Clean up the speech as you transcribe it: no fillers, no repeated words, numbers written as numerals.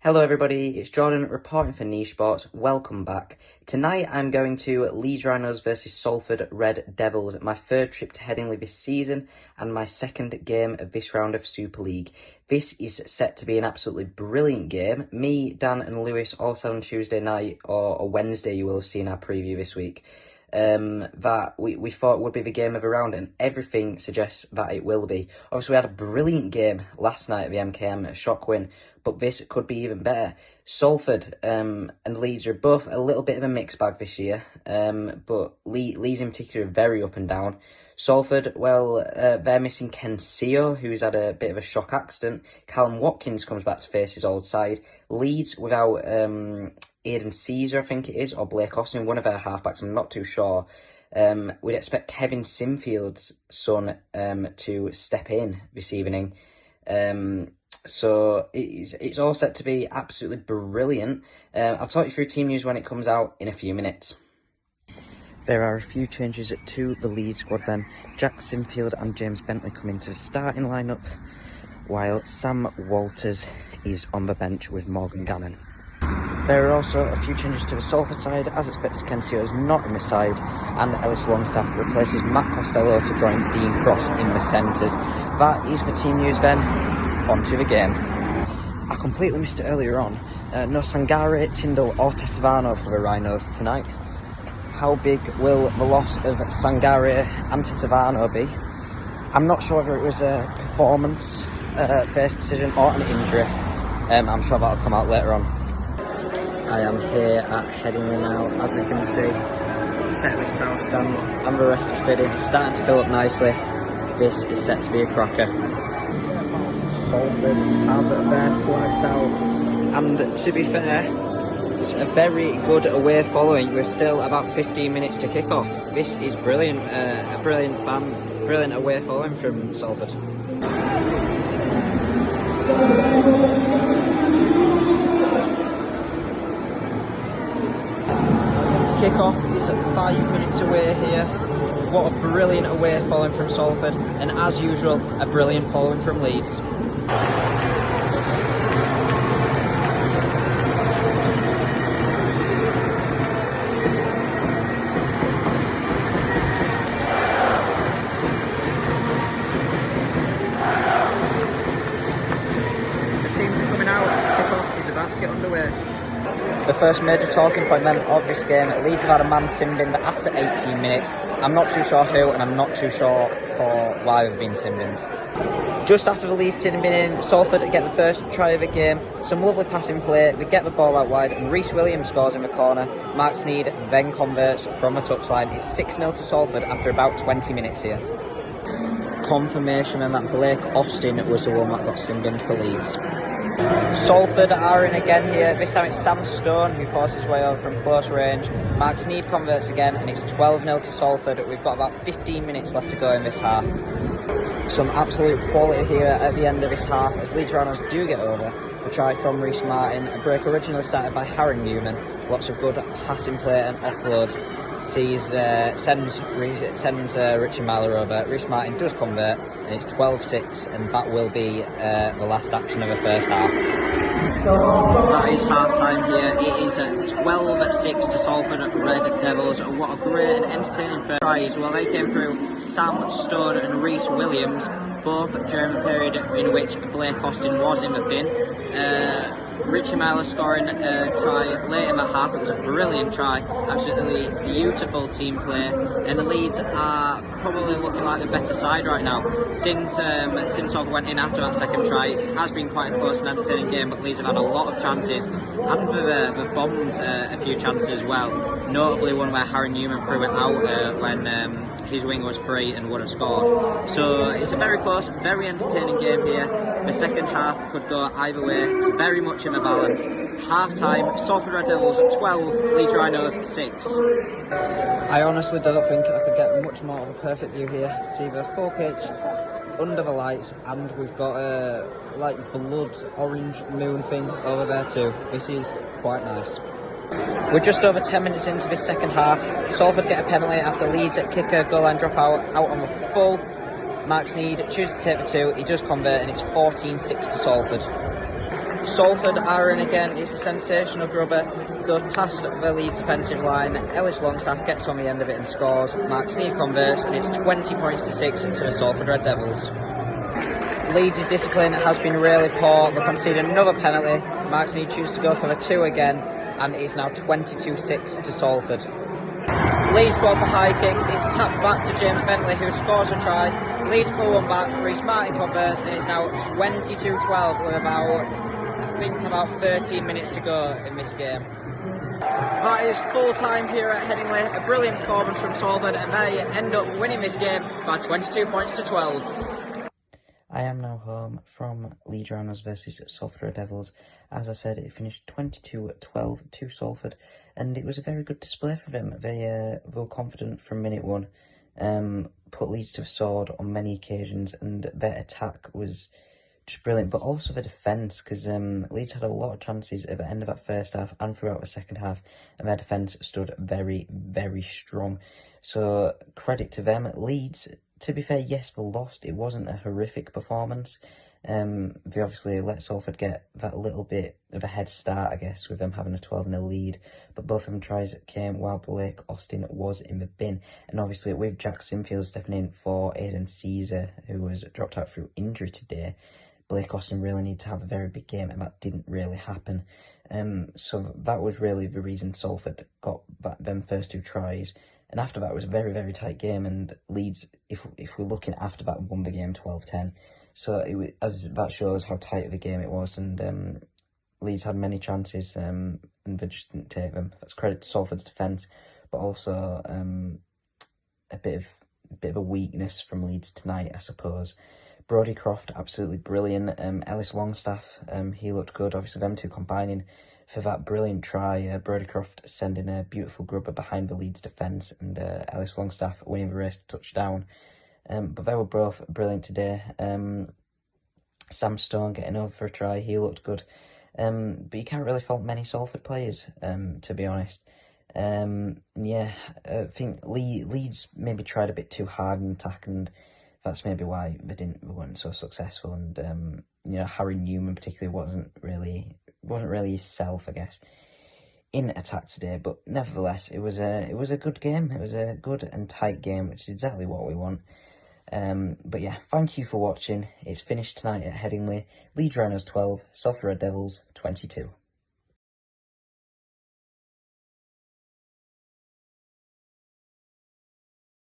Hello everybody, it's Jordan reporting for NicheSportz. Welcome back. Tonight I'm going to Leeds Rhinos versus Salford Red Devils, my third trip to Headingley this season and my second game of this round of Super League. This is set to be an absolutely brilliant game. Me, Dan and Lewis all said on Tuesday night or Wednesday, you will have seen our preview this week, that we thought would be the game of the round, and everything suggests that it will be. Obviously we had a brilliant game last night at the MKM, a shock win, but this could be even better. Salford and Leeds are both a little bit of a mixed bag this year, but Leeds in particular are very up and down. Salford, well, they're missing Ken Seo, who's had a bit of a shock accident. Callum Watkins comes back to face his old side. Leeds without Aidan Caesar, I think it is, or Blake Austin, one of their halfbacks, I'm not too sure. We'd expect Kevin Sinfield's son to step in this evening. So it's all set to be absolutely brilliant. I'll talk you through team news when it comes out in a few minutes. There are a few changes to the Leeds squad then. Jack Sinfield and James Bentley come into the starting lineup, while Sam Walters is on the bench with Morgan Gannon. There are also a few changes to the Salford side. As expected, Ken Seo is not in the side, and Ellis Longstaff replaces Matt Costello to join Dean Cross in the centres. That is the team news then. On to the game. I completely missed it earlier on. No Sangare, Tyndall or Tesavano for the Rhinos tonight. How big will the loss of Sangare and Tesavano be? I'm not sure whether it was a performance-based decision or an injury. I'm sure that'll come out later on. I am here at Headingley now, as we can see. Technically south stand and the rest of the stadium is starting to fill up nicely. This is set to be a cracker. Salford have their flags out, and to be fair, it's a very good away following with still about 15 minutes to kick off. This is brilliant, a brilliant away following from Salford. Kick-off is at 5 minutes away here. What a brilliant away following from Salford, and as usual, a brilliant following from Leeds. The first major talking point then of this game, Leeds have had a man sin-binned after 18 minutes. I'm not too sure who, and I'm not too sure for why they've been sin-binned. Just after the Leeds sin-binning, Salford get the first try of the game. Some lovely passing play, they get the ball out wide, and Rhys Williams scores in the corner. Mark Sneed then converts from a touchline. It's 6-0 to Salford after about 20 minutes here. Confirmation then that Blake Austin was the one that got sin-binned for Leeds. Salford are in again here. This time it's Sam Stone who forces his way over from close range. Mark Sneed converts again, and it's 12-0 to Salford. We've got about 15 minutes left to go in this half. Some absolute quality here at the end of this half as Leeds Rhinos do get over. A try from Rhys Martin, a break originally started by Harry Newman. Lots of good passing play and offloads. Sends Richie Marler over. Rhys Martin does convert, and it's 12-6, and that will be the last action of the first half. That is half time here. It is 12-6 to Salford Red Devils. What a great and entertaining first tries. Well, they came through Sam Stone and Rhys Williams, both during the period in which Blake Austin was in the pin. Richie Marler scoring a try late in that half. It was a brilliant try, absolutely beautiful team play, and the Leeds are probably looking like the better side right now. Since Salford went in after that second try, it has been quite a close and entertaining game, but Leeds have had a lot of chances, and they've bombed a few chances as well, notably one where Harry Newman threw it out when his wing was free and would have scored. So it's a very close, very entertaining game here. The second half could go either way. It's very much in the balance. Half time, Salford Red Devils at 12, Leeds Rhinos 6. I honestly don't think I could get much more of a perfect view here. It's either full pitch, under the lights, and we've got a like blood orange moon thing over there too. This is quite nice. We're just over 10 minutes into this second half. Salford get a penalty after Leeds at kicker, goal line drop out on the full. Mark Sneed chooses to take the two, he does convert, and it's 14-6 to Salford. Salford are in again. It's a sensational grubber. Goes past the Leeds defensive line. Ellis Longstaff gets on the end of it and scores. Mark Sneed converts, and it's 20 points to 6 to the Salford Red Devils. Leeds' discipline has been really poor. They conceded another penalty. Mark Sneed chooses to go for the 2 again, and it's now 22-6 to Salford. Leeds go for high kick. It's tapped back to James Bentley, who scores a try. Leeds pull one back. Reece Martin converts, and it's now 22-12 with about 13 minutes to go in this game. That is full time here at Headingley. A brilliant performance from Salford, and they end up winning this game by 22 points to 12. I am now home from Leeds Rhinos versus Salford Red Devils. As I said, it finished 22-12 to Salford, and it was a very good display for them. They were confident from minute one, put Leeds to the sword on many occasions, and their attack was just brilliant, but also the defence, because Leeds had a lot of chances at the end of that first half and throughout the second half, and their defence stood very, very strong. So credit to them. Leeds, to be fair, yes, they lost. It wasn't a horrific performance. They obviously let Salford get that little bit of a head start, I guess, with them having a 12-0 lead. But both of them tries came while Blake Austin was in the bin. And obviously with Jack Sinfield stepping in for Aidan Caesar, who was dropped out through injury today, Blake Austin really needed to have a very big game, and that didn't really happen. So that was really the reason Salford got them first 2 tries. And after that, it was a very, very tight game, and Leeds, if we're looking after that, won the game 12-10. So that shows how tight of a game it was, and Leeds had many chances, and they just didn't take them. That's credit to Salford's defence, but also a bit of a weakness from Leeds tonight, I suppose. Brodie Croft, absolutely brilliant. Ellis Longstaff, he looked good. Obviously, them two combining for that brilliant try. Brodie Croft sending a beautiful grubber behind the Leeds defence, and Ellis Longstaff winning the race to touchdown. But they were both brilliant today. Sam Stone getting over for a try, he looked good. But you can't really fault many Salford players, to be honest. Yeah, I think Leeds maybe tried a bit too hard in attack, and that's maybe why they weren't so successful. And Harry Newman particularly wasn't really himself, I guess, in attack today. But nevertheless, it was a good game. It was a good and tight game, which is exactly what we want. But yeah, thank you for watching. It's finished tonight at Headingley. Leeds Rhinos 12, Salford Red Devils 22.